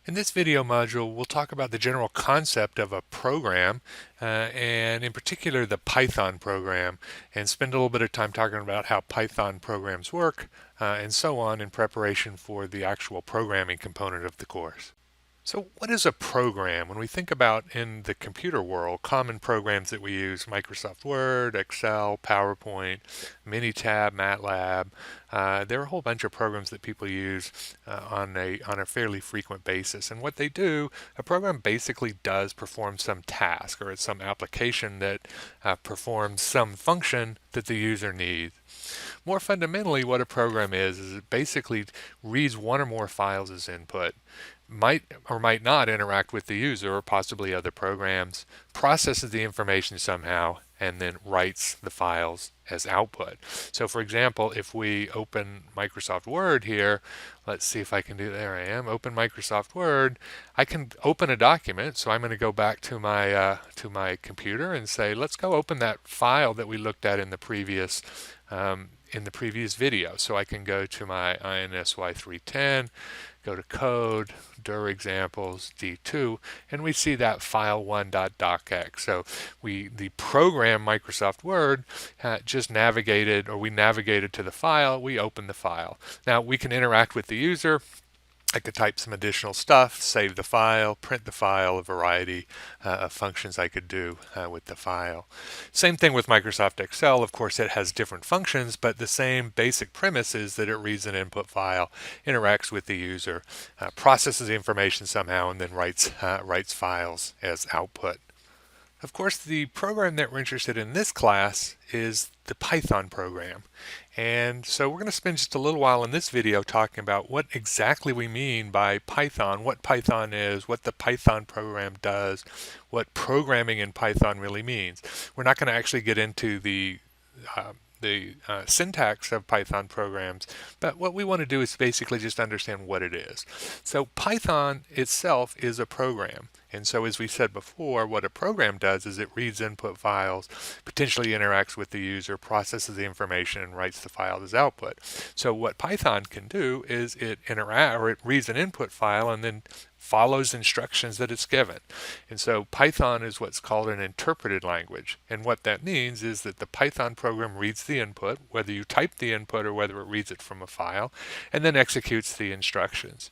In this video module, we'll talk about the general concept of a program, and in particular the Python program, and spend a little bit of time talking about how Python programs work, and so on in preparation for the actual programming component of the course. So what is a program? When we think about in the computer world, common programs that we use, Microsoft Word, Excel, PowerPoint, Minitab, MATLAB, there are a whole bunch of programs that people use on a fairly frequent basis. And what they do, a program basically does perform some task, or it's some application that performs some function that the user needs. More fundamentally, what a program is it basically reads one or more files as input, might or might not interact with the user or possibly other programs, processes the information somehow, and then writes the files as output. So for example, if we open Microsoft Word here, let's see if I can do, there I am, open Microsoft Word, I can open a document. So I'm going to go back to my computer and say, let's go open that file that we looked at in the previous video. So I can go to my INSY 310, go to code, dir examples, D2, and we see that file1.docx. So the program Microsoft Word just navigated, or we navigated to the file, we opened the file. Now we can interact with the user. I could type some additional stuff, save the file, print the file, a variety of functions I could do with the file. Same thing with Microsoft Excel. Of course, it has different functions, but the same basic premise is that it reads an input file, interacts with the user, processes the information somehow, and then writes files as output. Of course, the program that we're interested in this class is the Python program. And so we're going to spend just a little while in this video talking about what exactly we mean by Python, what Python is, what the Python program does, what programming in Python really means. We're not going to actually get into the syntax of Python programs, but what we want to do is basically just understand what it is. So Python itself is a program. And so as we said before, what a program does is it reads input files, potentially interacts with the user, processes the information, and writes the file as output. So what Python can do is it reads an input file and then follows instructions that it's given. And so Python is what's called an interpreted language. And what that means is that the Python program reads the input, whether you type the input or whether it reads it from a file, and then executes the instructions.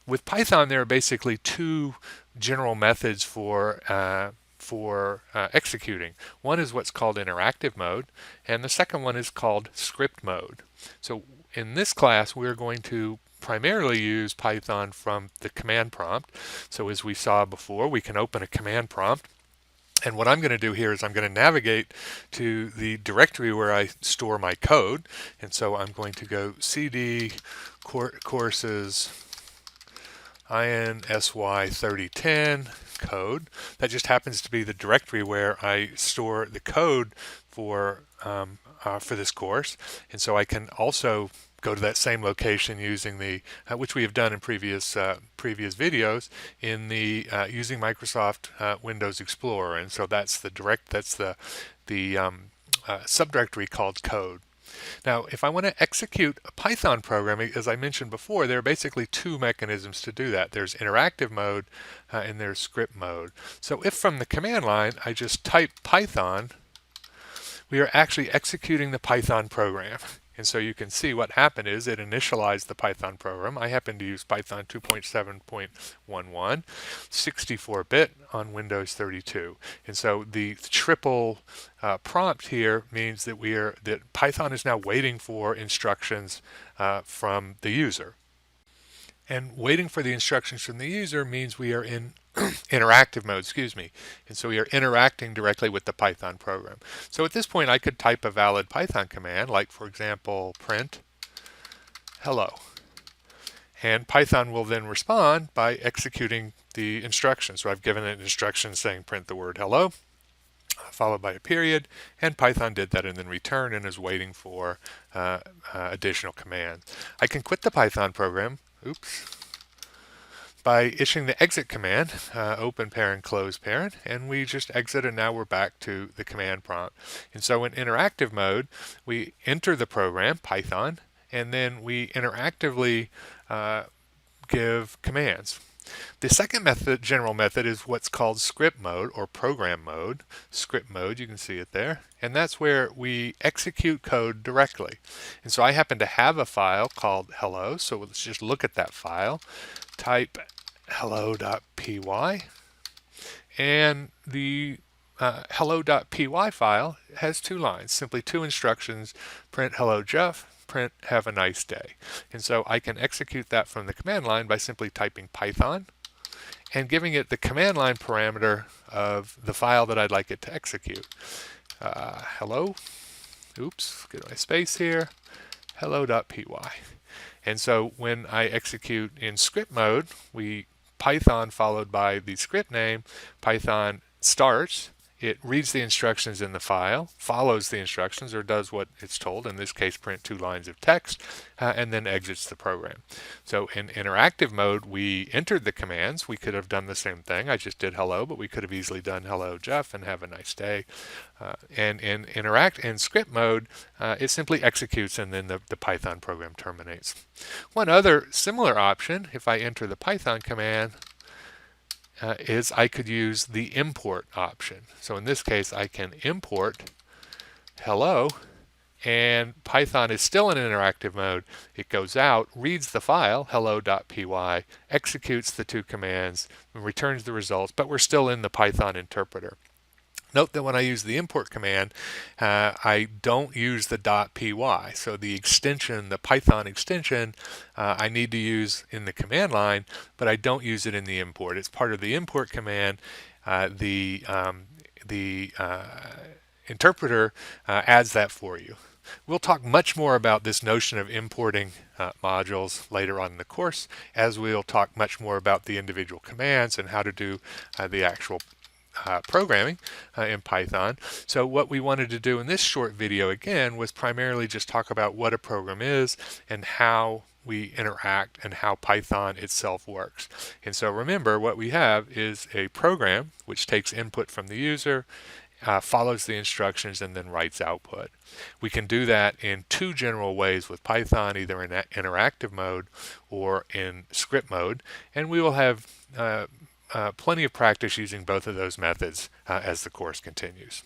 With Python, there are basically two general methods for executing. One is what's called interactive mode, and the second one is called script mode. So in this class, we're going to primarily use Python from the command prompt. So as we saw before, we can open a command prompt. And what I'm going to do here is I'm going to navigate to the directory where I store my code. And so I'm going to go cd courses INSY 3010 code. That just happens to be the directory where I store the code for this course. And so I can also go to that same location using the which we have done in previous videos in the using Microsoft Windows Explorer. And so that's the subdirectory called code. Now, if I want to execute a Python program, as I mentioned before, there are basically two mechanisms to do that. There's interactive mode and there's script mode. So if from the command line I just type Python, we are actually executing the Python program. And so you can see what happened is it initialized the Python program. I happen to use Python 2.7.11, 64-bit on Windows 32. And so the triple prompt here means that Python is now waiting for instructions from the user. And waiting for the instructions from the user means we are in interactive mode, and so we are interacting directly with the Python program. So at this point I could type a valid Python command, like for example print hello, and Python will then respond by executing the instructions. So I've given it instructions saying print the word hello, followed by a period, and Python did that and then returned and is waiting for additional commands. I can quit the Python program, by issuing the exit command, open parent, close parent, and we just exit, and now we're back to the command prompt. And so in interactive mode, we enter the program, Python, and then we interactively give commands. The second method, general method, is what's called script mode or program mode. Script mode, you can see it there. And that's where we execute code directly. And so I happen to have a file called hello. So let's just look at that file. Type hello.py. And the hello.py file has two lines, simply two instructions: print hello Jeff, print have a nice day. And so I can execute that from the command line by simply typing Python and giving it the command line parameter of the file that I'd like it to execute. Hello, oops, get my space here, hello.py. And so when I execute in script mode, Python followed by the script name, Python starts. It reads the instructions in the file, follows the instructions, or does what it's told, in this case print 2 lines of text, and then exits the program. So in interactive mode, we entered the commands. We could have done the same thing. I just did hello, but we could have easily done hello Jeff and have a nice day. And in script mode, it simply executes and then the Python program terminates. One other similar option, if I enter the Python command, is I could use the import option. So in this case, I can import hello, and Python is still in interactive mode. It goes out, reads the file, hello.py, executes the 2 commands, and returns the results, but we're still in the Python interpreter. Note that when I use the import command, I don't use the .py. So the extension, the Python extension, I need to use in the command line, but I don't use it in the import. It's part of the import command. The interpreter adds that for you. We'll talk much more about this notion of importing modules later on in the course, as we'll talk much more about the individual commands and how to do the actual programming in Python. So what we wanted to do in this short video again was primarily just talk about what a program is and how we interact and how Python itself works. And so remember, what we have is a program which takes input from the user, follows the instructions, and then writes output. We can do that in 2 general ways with Python, either in interactive mode or in script mode, and we will have plenty of practice using both of those methods as the course continues.